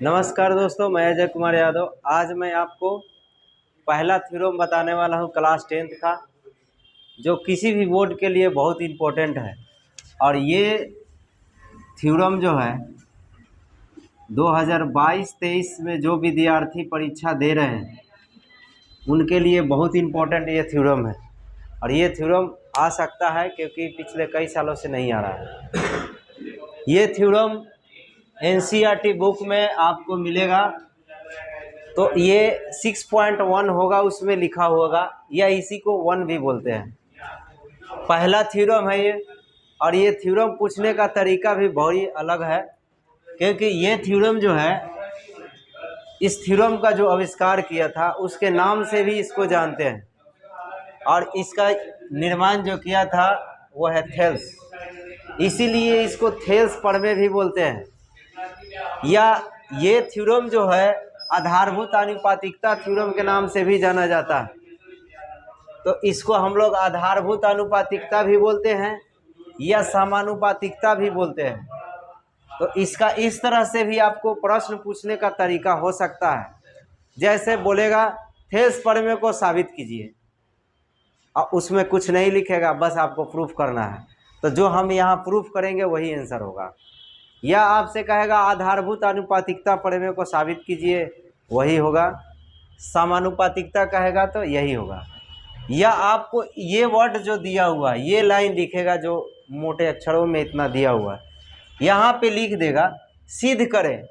नमस्कार दोस्तों, मैं अजय कुमार यादव। आज मैं आपको पहला थ्योरम बताने वाला हूं क्लास 10th का, जो किसी भी बोर्ड के लिए बहुत इम्पोर्टेंट है। और ये थ्योरम जो है 2022-23 में जो विद्यार्थी परीक्षा दे रहे हैं उनके लिए बहुत इम्पोर्टेंट ये थ्योरम है। और ये थ्योरम आ सकता है क्योंकि पिछले कई सालों से नहीं आ रहा है। ये थ्योरम एनसीईआरटी बुक में आपको मिलेगा, तो ये 6.1 होगा, उसमें लिखा होगा, या इसी को 1 भी बोलते हैं। पहला थ्योरम है ये। और ये थ्योरम पूछने का तरीका भी बहुत ही अलग है, क्योंकि ये थ्योरम जो है, इस थ्योरम का जो आविष्कार किया था उसके नाम से भी इसको जानते हैं। और इसका निर्माण जो किया था वो है थेल्स, इसीलिए इसको थेल्स प्रमेय भी बोलते हैं। या ये थ्योरम जो है आधारभूत आनुपातिकता थ्योरम के नाम से भी जाना जाता है। तो इसको हम लोग आधारभूत आनुपातिकता भी बोलते हैं या समानुपातिकता भी बोलते हैं। तो इसका इस तरह से भी आपको प्रश्न पूछने का तरीका हो सकता है। जैसे बोलेगा थेल्स प्रमेय को साबित कीजिए, और उसमें कुछ नहीं लिखेगा, बस आपको प्रूफ करना है। तो जो हम यहाँ प्रूफ करेंगे वही आंसर होगा। या आपसे कहेगा आधारभूत आनुपातिकता प्रमेय को साबित कीजिए, वही होगा। समानुपातिकता कहेगा तो यही होगा। या आपको ये वर्ड जो दिया हुआ है, ये लाइन लिखेगा जो मोटे अक्षरों में इतना दिया हुआ है, यहाँ पे लिख देगा सिद्ध करें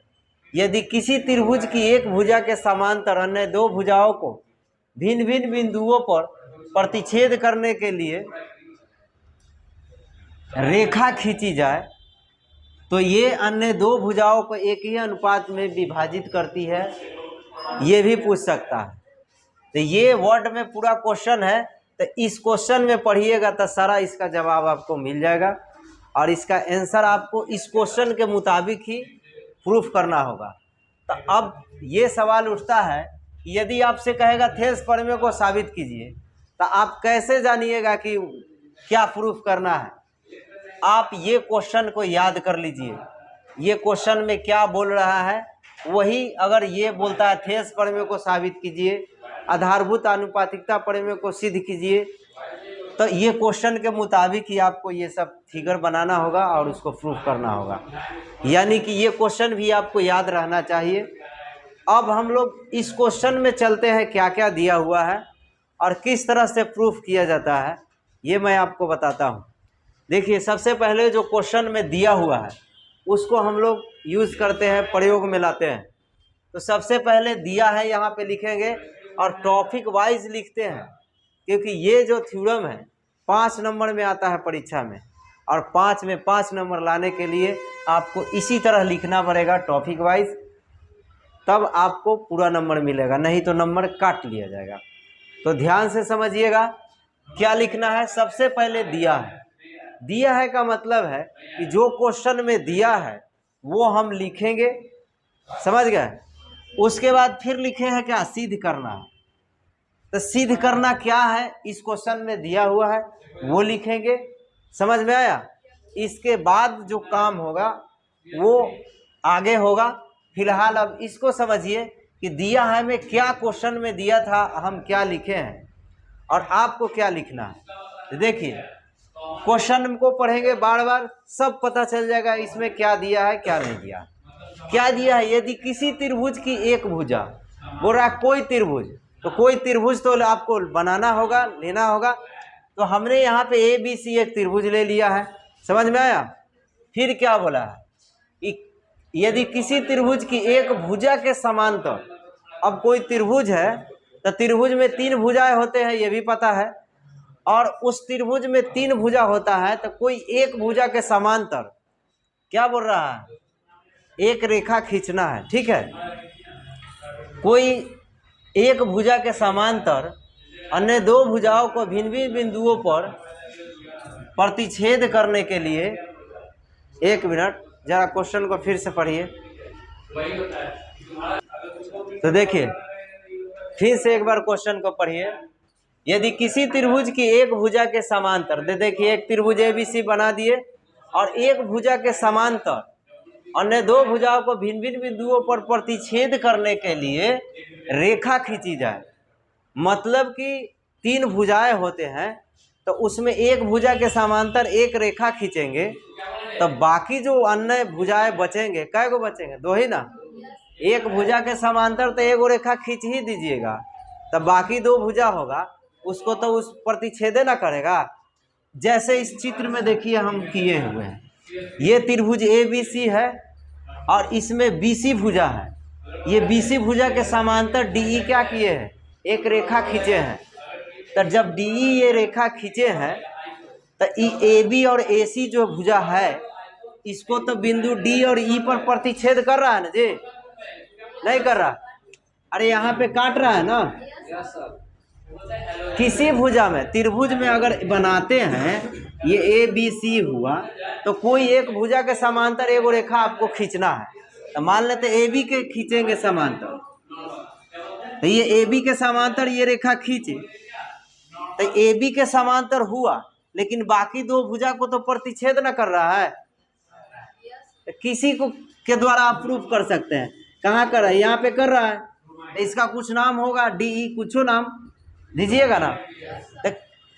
यदि किसी त्रिभुज की एक भुजा के समांतर अन्य दो भुजाओं को भिन्न भिन्न बिंदुओं पर प्रतिच्छेद करने के लिए रेखा खींची जाए तो ये अन्य दो भुजाओं को एक ही अनुपात में विभाजित करती है, ये भी पूछ सकता है। तो ये वर्ड में पूरा क्वेश्चन है, तो इस क्वेश्चन में पढ़िएगा तो सारा इसका जवाब आपको मिल जाएगा। और इसका आंसर आपको इस क्वेश्चन के मुताबिक ही प्रूफ करना होगा। तो अब ये सवाल उठता है कि यदि आपसे कहेगा थेल्स प्रमेय को साबित कीजिए, तो आप कैसे जानिएगा कि क्या प्रूफ करना है। आप ये क्वेश्चन को याद कर लीजिए, ये क्वेश्चन में क्या बोल रहा है वही। अगर ये बोलता है थेल्स प्रमेय को साबित कीजिए, आधारभूत आनुपातिकता प्रमेय को सिद्ध कीजिए, तो ये क्वेश्चन के मुताबिक ही आपको ये सब फिगर बनाना होगा और उसको प्रूफ करना होगा। यानी कि ये क्वेश्चन भी आपको याद रहना चाहिए। अब हम लोग इस क्वेश्चन में चलते हैं, क्या क्या दिया हुआ है और किस तरह से प्रूफ किया जाता है, ये मैं आपको बताता हूँ। देखिए, सबसे पहले जो क्वेश्चन में दिया हुआ है उसको हम लोग यूज़ करते हैं, प्रयोग में लाते हैं। तो सबसे पहले दिया है, यहाँ पे लिखेंगे और टॉपिक वाइज लिखते हैं, क्योंकि ये जो थ्योरम है 5 नंबर में आता है परीक्षा में, और 5 में 5 नंबर लाने के लिए आपको इसी तरह लिखना पड़ेगा टॉपिक वाइज, तब आपको पूरा नंबर मिलेगा, नहीं तो नंबर काट लिया जाएगा। तो ध्यान से समझिएगा क्या लिखना है। सबसे पहले दिया है। दिया है का मतलब है कि जो क्वेश्चन में दिया है वो हम लिखेंगे, समझ गए। उसके बाद फिर लिखे हैं क्या, सिद्ध करना है। तो सिद्ध करना क्या है, इस क्वेश्चन में दिया हुआ है वो लिखेंगे, समझ में आया। इसके बाद जो काम होगा वो आगे होगा। फिलहाल अब इसको समझिए कि दिया है में क्या क्वेश्चन में दिया था, हम क्या लिखे हैं और आपको क्या लिखना है। देखिए, क्वेश्चन को पढ़ेंगे बार बार, सब पता चल जाएगा इसमें क्या दिया है क्या नहीं दिया। क्या दिया है, यदि किसी त्रिभुज की एक भुजा, बोल रहा है कोई त्रिभुज, तो कोई त्रिभुज तो आपको बनाना होगा, लेना होगा। तो हमने यहाँ पे ABC एक त्रिभुज ले लिया है, समझ में आया। फिर क्या बोला है, यदि किसी त्रिभुज की एक भुजा के समांतर, अब कोई त्रिभुज है तो त्रिभुज में 3 भुजाएं होते हैं, ये भी पता है। और उस त्रिभुज में 3 भुजा होता है, तो कोई एक भुजा के समांतर क्या बोल रहा है, एक रेखा खींचना है, ठीक है। कोई एक भुजा के समांतर अन्य दो भुजाओं को भिन्न भिन्न बिंदुओं पर प्रतिच्छेद करने के लिए, एक मिनट जरा क्वेश्चन को फिर से पढ़िए। तो देखिए, फिर से एक बार क्वेश्चन को पढ़िए। यदि किसी त्रिभुज की एक भुजा के समांतर, देखिए एक त्रिभुज ABC बना दिए और एक भुजा के समांतर अन्य दो भुजाओं को भिन्न भिन्न बिंदुओं पर प्रतिच्छेद करने के लिए रेखा खींची जाए। मतलब कि 3 भुजाएं होते हैं तो उसमें एक भुजा के समांतर एक रेखा खींचेंगे तो बाकी जो अन्य भुजाएं बचेंगे, कै गो बचेंगे? 2 ही ना। एक भुजा के समांतर तो एक रेखा खींच ही दीजिएगा, तब बाकी 2 भुजा होगा उसको तो उस प्रतिच्छेदे ना करेगा। जैसे इस चित्र में देखिए हम किए हुए हैं, ये त्रिभुज ABC है और इसमें BC भुजा है। ये BC भुजा के समांतर DE क्या किए हैं? एक रेखा खींचे हैं। तो जब DE ये रेखा खींचे हैं तो AB और AC जो भुजा है इसको तो बिंदु D और E पर प्रतिच्छेद कर रहा है ना जी? नहीं कर रहा? अरे यहाँ पे काट रहा है ना। किसी भुजा में, त्रिभुज में अगर बनाते हैं, ये ABC हुआ तो कोई एक भुजा के समांतर एक रेखा आपको खींचना है। तो मान लेते AB के खींचेंगे समांतर, तो ये AB के समांतर ये रेखा खींचे तो AB के समांतर हुआ, लेकिन बाकी 2 भुजा को तो प्रतिच्छेद न कर रहा है। तो किसी को के द्वारा आप प्रूफ कर सकते हैं। कहाँ कर रहा है? यहाँ पे कर रहा है। इसका कुछ नाम होगा, DE कुछ नाम दीजिएगा ना। तो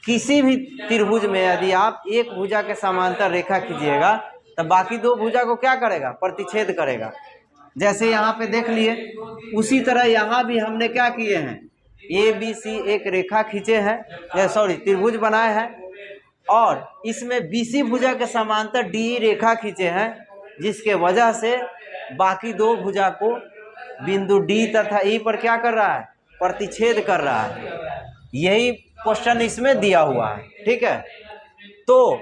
किसी भी त्रिभुज में यदि आप एक भुजा के समांतर रेखा खींचिएगा तो बाकी 2 भुजा को क्या करेगा? प्रतिच्छेद करेगा। जैसे यहाँ पे देख लिए, उसी तरह यहाँ भी हमने क्या किए हैं? ABC एक रेखा खींचे हैं, सॉरी त्रिभुज बनाए हैं और इसमें BC भुजा के समांतर DE रेखा खींचे हैं, जिसके वजह से बाकी 2 भुजा को बिंदु D तथा E पर क्या कर रहा है? प्रतिच्छेद कर रहा है। यही क्वेश्चन इसमें दिया हुआ है, ठीक है। तो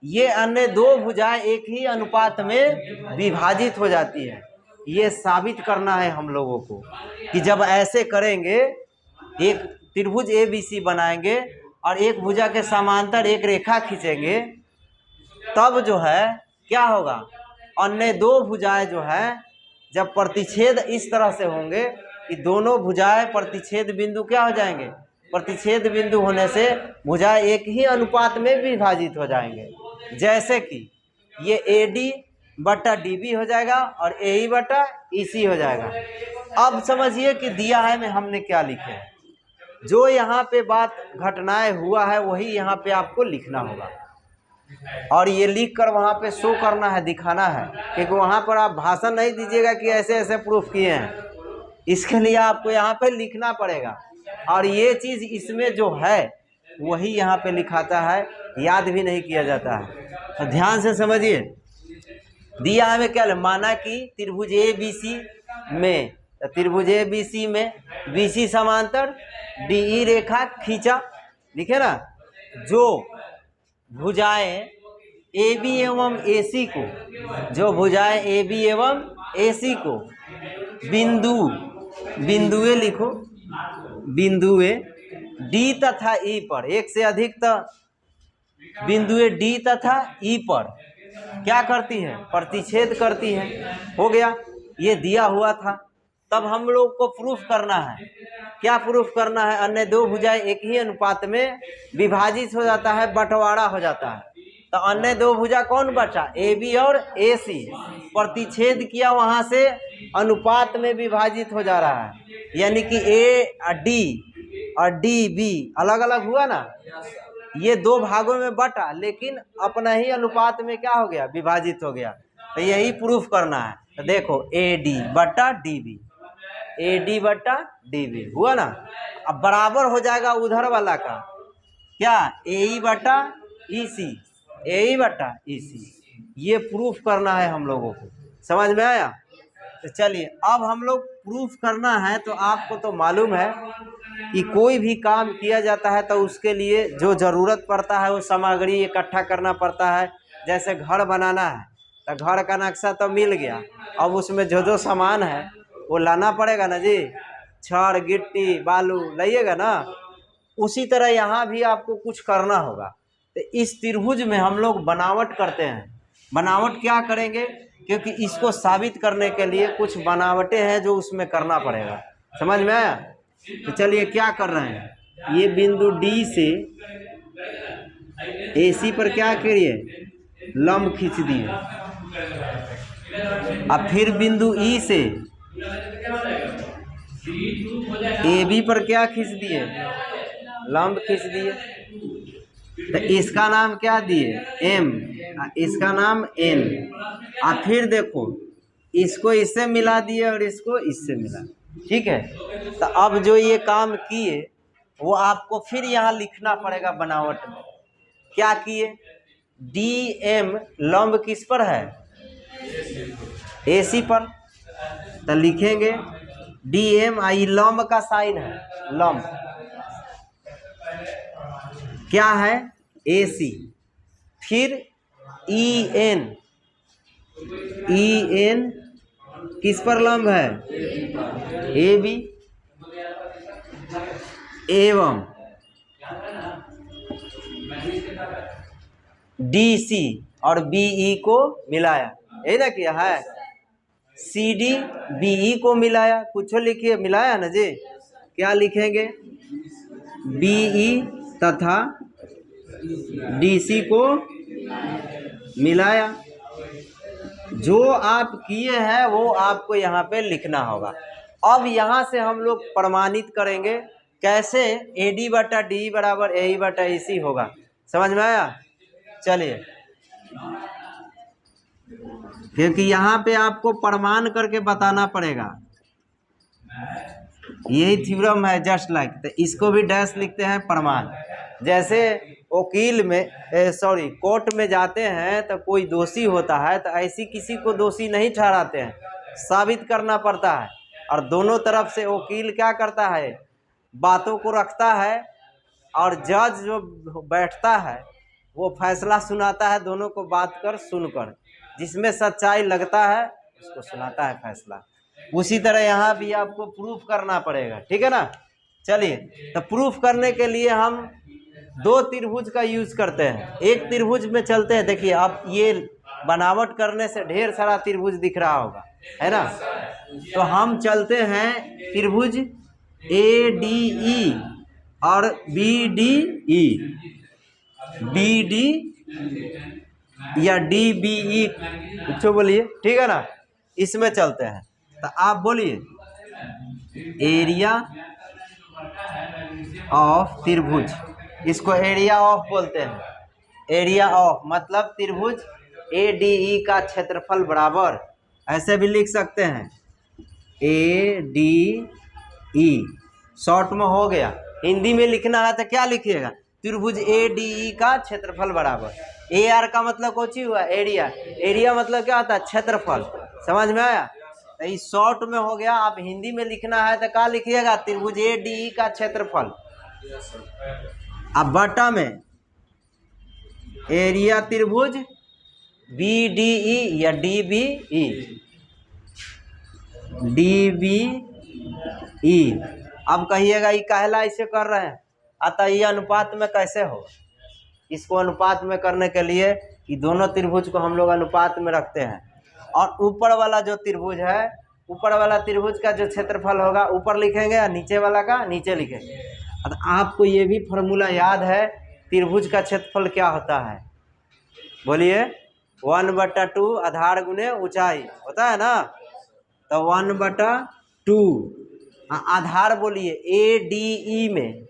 ये अन्य 2 भुजाएं एक ही अनुपात में विभाजित हो जाती है। ये साबित करना है हम लोगों को कि जब ऐसे करेंगे, एक त्रिभुज ABC बनाएंगे और एक भुजा के समांतर एक रेखा खींचेंगे, तब जो है क्या होगा? अन्य 2 भुजाएं जो है जब प्रतिच्छेद इस तरह से होंगे कि दोनों भुजाएं प्रतिच्छेद बिंदु क्या हो जाएंगे? प्रतिच्छेद बिंदु होने से भुजाएं एक ही अनुपात में विभाजित हो जाएंगे। जैसे कि ये AD बटा DB हो जाएगा और AE बटा EC हो जाएगा। अब समझिए कि दिया है में हमने क्या लिखे हैं। जो यहाँ पे बात घटनाएं हुआ है वही यहाँ पे आपको लिखना होगा और ये लिख कर वहाँ पे शो करना है, दिखाना है, क्योंकि वहाँ पर आप भाषण नहीं दीजिएगा कि ऐसे ऐसे प्रूफ किए हैं। इसके लिए आपको यहाँ पे लिखना पड़ेगा और ये चीज़ इसमें जो है वही यहाँ पे लिखाता है, याद भी नहीं किया जाता है। तो ध्यान से समझिए, दिया हमें क्या? माना कि त्रिभुज ABC में, त्रिभुज ABC में BC समांतर DE रेखा खींचा, लिखे ना। जो भुजाएं AB एवं AC को, जो भुजाएं AB एवं AC को बिंदुए लिखो, बिंदुए D तथा E पर, एक से अधिक बिंदुए D तथा E पर क्या करती है? प्रतिच्छेद करती है। हो गया, ये दिया हुआ था। तब हम लोग को प्रूफ करना है। क्या प्रूफ करना है? अन्य 2 भुजाएं एक ही अनुपात में विभाजित हो जाता है, बंटवारा हो जाता है। तो अन्य 2 भुजा कौन बचा? AB और AC प्रतिच्छेद किया, वहां से अनुपात में विभाजित हो जा रहा है, यानी कि AD और DB अलग अलग हुआ ना। ये 2 भागों में बटा, लेकिन अपना ही अनुपात में क्या हो गया? विभाजित हो गया। तो यही प्रूफ करना है। तो देखो AD बटा DB, AD बटा DB हुआ ना। अब बराबर हो जाएगा उधर वाला का क्या? AE बटा EC, AE बटा EC। ये प्रूफ करना है हम लोगों को, समझ में आया? तो चलिए, अब हम लोग प्रूफ करना है। तो आपको तो मालूम है कि कोई भी काम किया जाता है तो उसके लिए जो ज़रूरत पड़ता है वो सामग्री इकट्ठा करना पड़ता है। जैसे घर बनाना है तो घर का नक्शा तो मिल गया, अब उसमें जो सामान है वो लाना पड़ेगा ना जी। छड़, गिट्टी, बालू लाइएगा ना। उसी तरह यहाँ भी आपको कुछ करना होगा। तो इस त्रिभुज में हम लोग बनावट करते हैं। बनावट क्या करेंगे? क्योंकि इसको साबित करने के लिए कुछ बनावटें हैं जो उसमें करना पड़ेगा। समझ में आया? तो चलिए क्या कर रहे हैं, ये बिंदु D से AC पर क्या करिए? लंब खींच दिए। अब फिर बिंदु ई से ए बी पर क्या खींच दिए, लंब खींच दिए। तो इसका नाम क्या दिए, एम, इसका नाम एन। और फिर देखो इसको इससे मिला दिए और इसको इससे मिला, ठीक है। तो अब जो ये काम किए वो आपको फिर यहाँ लिखना पड़ेगा बनावट में। क्या किए, डी एम लंब किस पर है, ए सी पर। तो लिखेंगे डी एम, आई लंब का साइन है, लंब क्या है, ए सी। फिर ई एन, ई एन किस पर लंब है, ए बी। एवं डी सी और बी ई को मिलाया, यही ना किया है, सी डी बी ई को मिलाया, कुछ लिखिए, मिलाया ना जी। क्या लिखेंगे, बी ई तथा डी सी को मिलाया। जो आप किए हैं वो आपको यहाँ पे लिखना होगा। अब यहाँ से हम लोग प्रमाणित करेंगे कैसे ए डी बटा डी बराबर ए ई बटा ए सी होगा। समझ में आया, चलिए। क्योंकि यहाँ पे आपको प्रमाण करके बताना पड़ेगा, यही थ्योरम है, जस्ट लाइक। तो इसको भी डैश लिखते हैं प्रमाण। जैसे वकील में कोर्ट में जाते हैं तो कोई दोषी होता है तो ऐसी किसी को दोषी नहीं ठहराते हैं, साबित करना पड़ता है। और दोनों तरफ से वकील क्या करता है, बातों को रखता है, और जज जो बैठता है वो फैसला सुनाता है, दोनों को बात कर सुनकर, जिसमें सच्चाई लगता है उसको सुनाता है फैसला। उसी तरह यहाँ भी आपको प्रूफ करना पड़ेगा, ठीक है ना। चलिए, तो प्रूफ करने के लिए हम दो त्रिभुज का यूज करते हैं, एक त्रिभुज में चलते हैं। देखिए अब ये बनावट करने से ढेर सारा त्रिभुज दिख रहा होगा, है ना। तो हम चलते हैं त्रिभुज ए डी ई और B D E, B D या डी बी ई, कुछ बोलिए, ठीक है ना। इसमें चलते हैं, तो आप बोलिए एरिया ऑफ त्रिभुज, इसको एरिया ऑफ बोलते हैं। एरिया ऑफ मतलब त्रिभुज ए डी ई का क्षेत्रफल बराबर, ऐसे भी लिख सकते हैं, ए डी ई शॉर्ट में हो गया। हिंदी में लिखना है तो क्या लिखिएगा, त्रिभुज ए डी ई का क्षेत्रफल बराबर। ए आर का मतलब कौन सी हुआ, एरिया। एरिया मतलब क्या होता है, क्षेत्रफल। समझ में आया, तो इस शॉर्ट में हो गया। आप हिंदी में लिखना है तो क्या लिखिएगा, त्रिभुज ए डी ई का क्षेत्रफल। अब बटा में एरिया त्रिभुज बी डी ई या D B E, D B E. अब कहिएगा ये कहला इसे कर रहे हैं, अतः ये अनुपात में कैसे हो। इसको अनुपात में करने के लिए कि दोनों त्रिभुज को हम लोग अनुपात में रखते हैं, और ऊपर वाला जो त्रिभुज है, ऊपर वाला त्रिभुज का जो क्षेत्रफल होगा ऊपर लिखेंगे और नीचे वाला का नीचे लिखेंगे। अब आपको ये भी फॉर्मूला याद है, त्रिभुज का क्षेत्रफल क्या होता है, बोलिए 1/2 आधार गुने ऊंचाई होता है ना। तो 1/2 आधार बोलिए ए डी ई में,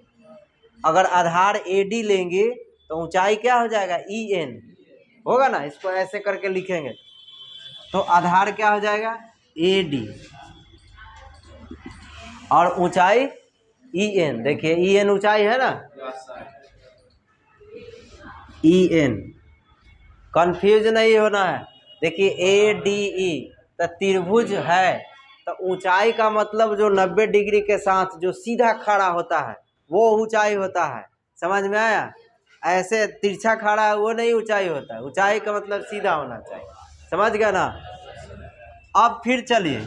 अगर आधार ए डी लेंगे तो ऊंचाई क्या हो जाएगा, ई एन होगा ना। इसको ऐसे करके लिखेंगे तो आधार क्या हो जाएगा, ए डी, और ऊंचाई ई एन। देखिए ई एन ऊंचाई है ना, ई एन, कंफ्यूज नहीं होना है। देखिए ए डी ई तो त्रिभुज है, तो ऊंचाई का मतलब जो 90 डिग्री के साथ जो सीधा खड़ा होता है वो ऊंचाई होता है। समझ में आया, ऐसे तिरछा खड़ा है वो नहीं ऊंचाई होता है, ऊंचाई का मतलब सीधा होना चाहिए। समझ गया ना। अब फिर चलिए,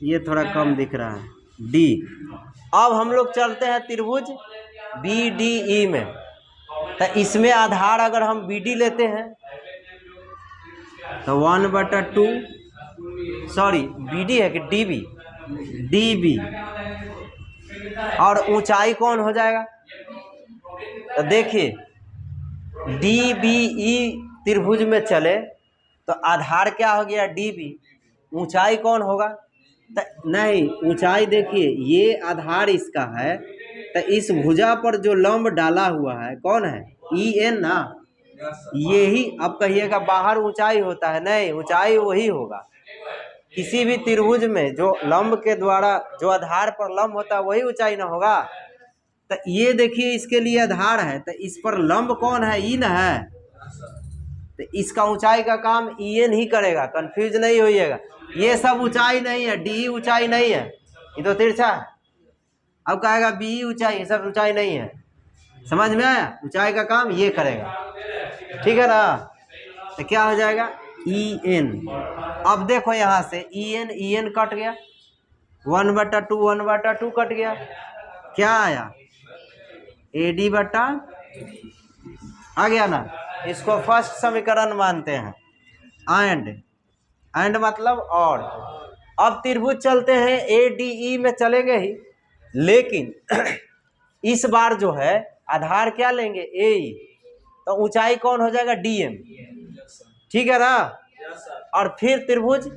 ये थोड़ा कम दिख रहा है, डी। अब हम लोग चलते हैं त्रिभुज बी डी ई में। तो इसमें आधार अगर हम बी डी लेते हैं तो 1/2, सॉरी बी डी है कि डी बी, डी बी, और ऊंचाई कौन हो जाएगा, तो देखिए डी बी ई त्रिभुज में चले तो आधार क्या हो गया DB, ऊंचाई कौन होगा? नहीं, ऊंचाई देखिए ये आधार इसका है, तो इस भुजा पर जो लंब डाला हुआ है कौन है? EN ना। यही अब कहिएगा बाहर ऊंचाई होता है, नहीं, ऊंचाई वही होगा। किसी भी त्रिभुज में जो लंब के द्वारा जो आधार पर लंब होता है वही ऊंचाई ना होगा। तो ये देखिए इसके लिए आधार है, तो इस पर लंब कौन है? E ना है। तो इसका ऊंचाई का काम EN ही करेगा, कंफ्यूज नहीं होइएगा। ये सब ऊंचाई नहीं है, DE ऊंचाई नहीं है, ये तो तिरछा है। अब कहेगा BE ऊंचाई, ये सब ऊंचाई नहीं है। समझ में आया? ऊंचाई का काम ये करेगा, ठीक है ना। तो क्या हो जाएगा? EN। अब देखो यहाँ से EN कट गया, 1/2 1/2 कट गया, क्या आया? AD बटा आ गया ना। इसको फर्स्ट समीकरण मानते हैं। एंड मतलब और। अब त्रिभुज चलते हैं ADE में चलेंगे ही, लेकिन इस बार जो है आधार क्या लेंगे? AE, तो ऊंचाई कौन हो जाएगा? DM, ठीक है ना। और फिर त्रिभुज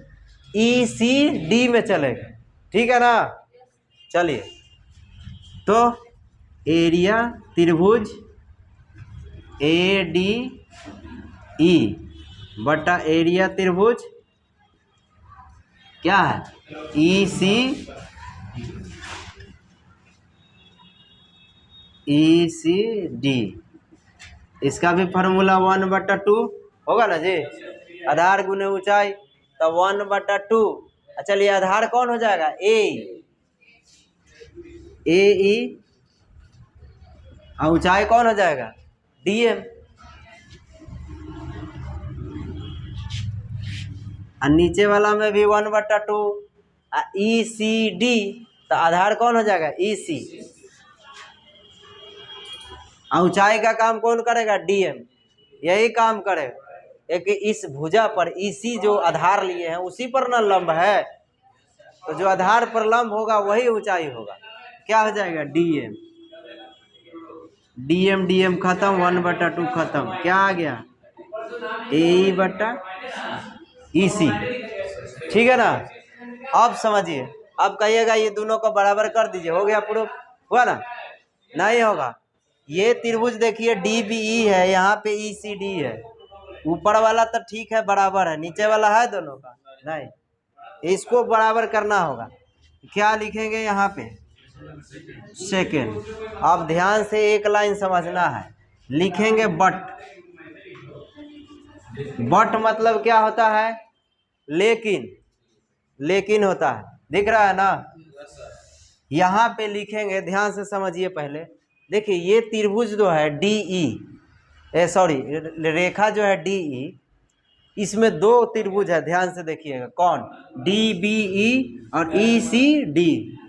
ECD में चलेंगे, ठीक है ना। चलिए, तो एरिया त्रिभुज ADE बटा एरिया त्रिभुज क्या है? ECD। इसका भी फार्मूला 1/2 होगा ना जी, आधार गुने ऊंचाई, तो 1/2। चलिए आधार कौन हो जाएगा? AE, और ऊंचाई कौन हो जाएगा? DM। और नीचे वाला में भी 1/2। ECD, तो आधार कौन हो जाएगा? EC। ऊंचाई का काम कौन करेगा? DM, यही काम करेगा। एक इस भुजा पर EC जो आधार लिए हैं उसी पर ना लंब है, तो जो आधार पर लंब होगा वही ऊंचाई होगा। क्या हो जाएगा? DM खत्म, 1/2 खत्म, क्या आ गया? AE बटा EC, ठीक है ना। अब समझिए, अब कहिएगा ये दोनों को बराबर कर दीजिए, हो गया प्रूफ? हुआ ना? नहीं होगा। ये त्रिभुज देखिए DBE है, यहाँ पे ECD है। ऊपर वाला तो ठीक है बराबर है, नीचे वाला है दोनों का नहीं, इसको बराबर करना होगा। क्या लिखेंगे यहाँ पे? सेकेंड। अब ध्यान से एक लाइन समझना है, लिखेंगे बट मतलब क्या होता है? लेकिन होता है, दिख रहा है ना। यहाँ पे लिखेंगे, ध्यान से समझिए पहले। देखिए ये त्रिभुज जो है DE, सॉरी रेखा जो है DE, इसमें दो त्रिभुज है, ध्यान से देखिएगा। कौन? DBE और ECD,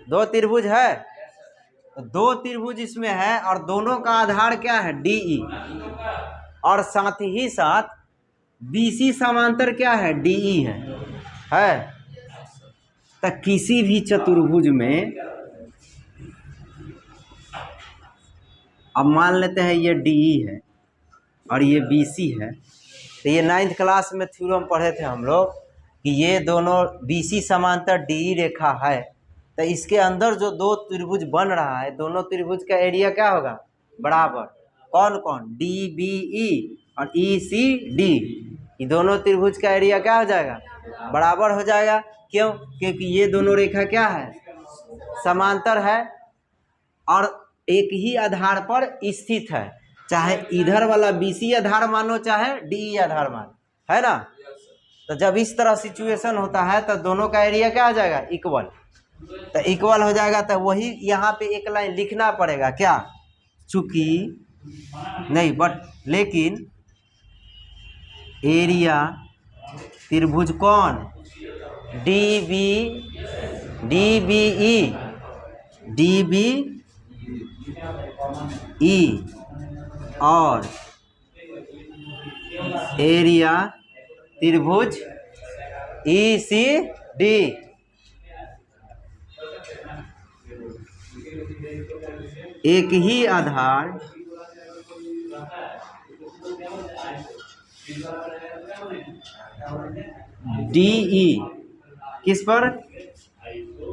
दो त्रिभुज है। दो त्रिभुज इसमें है और दोनों का आधार क्या है? DE, और साथ ही साथ BC समांतर क्या है? DE है। तो किसी भी चतुर्भुज में, अब मान लेते हैं ये DE है और ये BC है, तो ये 9th क्लास में थ्योरम पढ़े थे हम लोग कि ये दोनों BC समांतर DE रेखा है, तो इसके अंदर जो दो त्रिभुज बन रहा है, दोनों त्रिभुज का एरिया क्या होगा? बराबर। कौन कौन? DBE और ECD, ये दोनों त्रिभुज का एरिया क्या हो जाएगा? बराबर हो जाएगा। क्यों? क्योंकि ये दोनों रेखा क्या है? समांतर है और एक ही आधार पर स्थित है, चाहे इधर वाला BC आधार मानो चाहे DE आधार मानो, है ना। तो जब इस तरह सिचुएशन होता है तो दोनों का एरिया क्या हो जाएगा? इक्वल। तो इक्वल हो जाएगा, तो वही यहाँ पे एक लाइन लिखना पड़ेगा। क्या? चूंकि नहीं बट लेकिन एरिया त्रिभुज कौन? DBE और एरिया त्रिभुज ECD, एक ही आधार DE किस पर,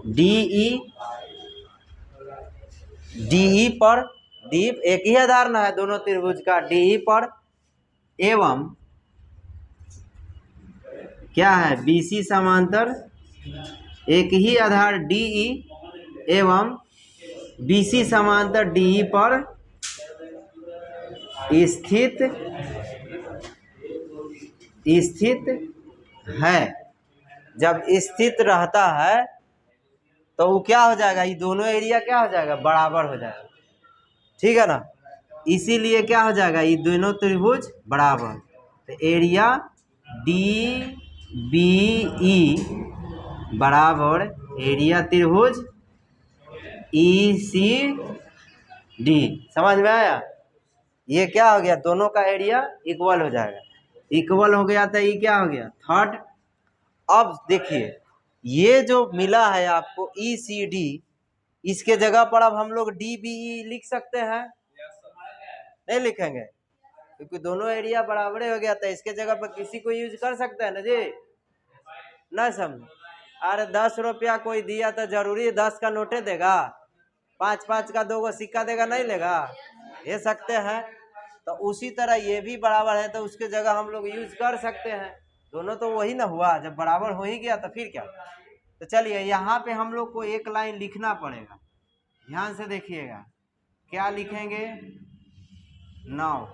DE पर, डी एक ही आधार ना है दोनों त्रिभुज का, DE पर एवं क्या है BC समांतर, एक ही आधार DE एवं BC समांतर DE पर स्थित है। जब स्थित रहता है तो वो क्या हो जाएगा, ये दोनों एरिया क्या हो जाएगा, बराबर हो जाएगा, ठीक है ना। इसीलिए क्या हो जाएगा, ये दोनों त्रिभुज बराबर, तो एरिया DBE बराबर एरिया त्रिभुज ECD। समझ में आया, ये क्या हो गया, दोनों का एरिया इक्वल हो जाएगा, इक्वल हो गया तो ये क्या हो गया थर्ड। अब देखिए ये जो मिला है आपको ECD, इसके जगह पर अब हम लोग DBE लिख सकते हैं, नहीं लिखेंगे क्योंकि दोनों एरिया बराबर हो गया था, इसके जगह पर किसी को यूज कर सकते हैं ना जी, ना समझ। अरे 10 रुपया कोई दिया तो जरूरी 10 का नोटे देगा, 5-5 का 2 सिक्का देगा, नहीं लेगा, ले सकते हैं। तो उसी तरह ये भी बराबर है तो उसके जगह हम लोग यूज कर सकते हैं, दोनों तो वही ना हुआ, जब बराबर हो ही गया तो फिर क्या। तो चलिए यहाँ पे हम लोग को एक लाइन लिखना पड़ेगा, ध्यान से देखिएगा, क्या लिखेंगे, नाउ।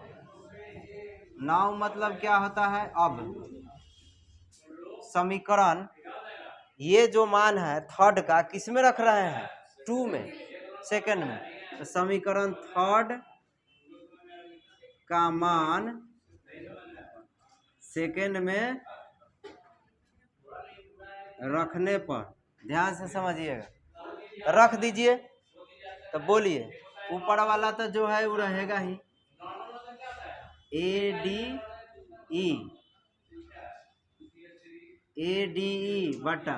नाउ मतलब क्या होता है, अब समीकरण ये जो मान है थर्ड का किस में रख रहे हैं, 2 में, सेकंड में, तो समीकरण थर्ड का मान सेकंड में रखने पर, ध्यान से समझिएगा, रख दीजिए तो बोलिए, ऊपर वाला तो जो है वो रहेगा ही ADE बटा,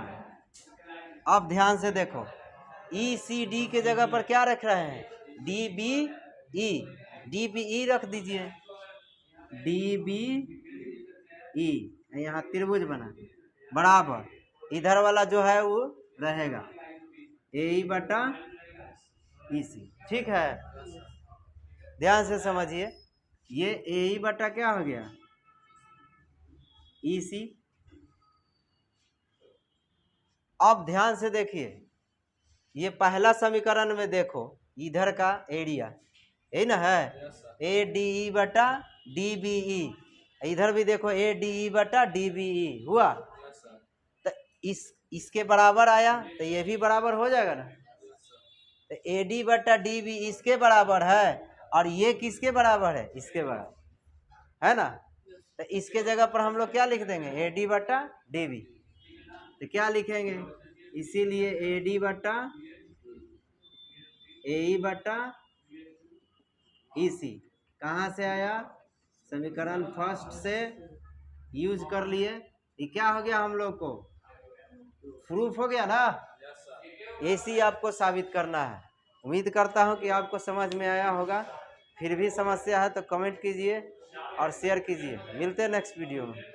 अब ध्यान से देखो ECD के जगह पर क्या रख रहे हैं, DBE रख दीजिए, DBE यहाँ त्रिभुज बना बराबर, इधर वाला जो है वो रहेगा AE बटा EC, ठीक है। ध्यान से समझिए, ये AE बटा क्या हो गया EC। अब ध्यान से देखिए, ये पहला समीकरण में देखो इधर का एरिया यही ना है, ADE बटा DBE, इधर भी देखो ADE बटा DBE हुआ, तो इसके बराबर आया तो ये भी बराबर हो जाएगा ना, तो AD बटा DB इसके बराबर है और ये किसके बराबर है, इसके बराबर है ना, तो इसके जगह पर हम लोग क्या लिख देंगे, AD बटा DB, तो क्या लिखेंगे, इसीलिए AD बटा AE बटा EC कहाँ से आया, समीकरण फर्स्ट से यूज कर लिए, ये क्या हो गया हम लोग को प्रूफ हो गया ना, ऐसी आपको साबित करना है। उम्मीद करता हूँ कि आपको समझ में आया होगा, फिर भी समस्या है तो कमेंट कीजिए और शेयर कीजिए, मिलते हैं नेक्स्ट वीडियो में।